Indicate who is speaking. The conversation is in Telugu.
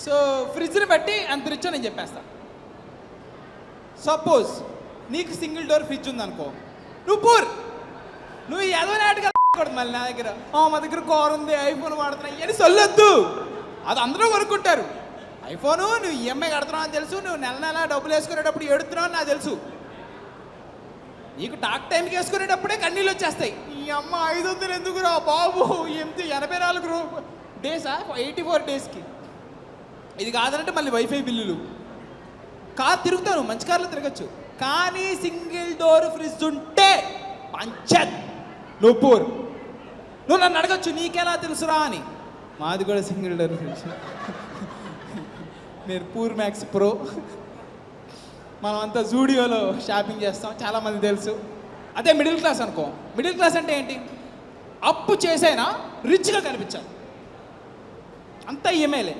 Speaker 1: సో ఫ్రిడ్జ్ని బట్టి అంత రిచ్ నేను చెప్పేస్తా. సపోజ్ నీకు సింగిల్ డోర్ ఫ్రిడ్జ్ ఉందనుకో, నువ్వు పూర్, నువ్వు ఏదో నాటిగా మళ్ళీ నా దగ్గర మా దగ్గర కార్ ఉంది, ఐఫోన్ వాడుతున్నాయి అని సొల్లొద్దు. అది అందరూ కొనుక్కుంటారు. ఐఫోను నువ్వు ఈఎంఐ కడుతున్నావు అని తెలుసు, నువ్వు నెల నెల డబ్బులు వేసుకునేటప్పుడు ఏడుతున్నావు అని నాకు తెలుసు. నీకు టాక్ టైంకి వేసుకునేటప్పుడే కన్నీళ్ళు వచ్చేస్తాయి. ఈ అమ్మ 500 ఎందుకురా బాబు, ఎంత 84 డేసా, 84 డేస్కి. ఇది కాదంటే మళ్ళీ వైఫై బిల్లులు. కార్ తిరుగుతాను, మంచి కార్లో తిరగచ్చు, కానీ సింగిల్ డోర్ ఫ్రిడ్జ్ ఉంటే పంచత్, నువ్వు పూర్. నువ్వు నన్ను అడగచ్చు నీకెలా తెలుసురా అని, మాది కూడా సింగిల్ డోర్ ఫ్రిడ్జ్. నేను పూర్ మ్యాక్స్ ప్రో. మనం అంతా జూడియోలో షాపింగ్ చేస్తాం, చాలామంది తెలుసు. అదే మిడిల్ క్లాస్ అనుకో. మిడిల్ క్లాస్ అంటే ఏంటి? అప్పు చేసైనా రిచ్గా కనిపించాలి, అంతా ఈఎంఐలే.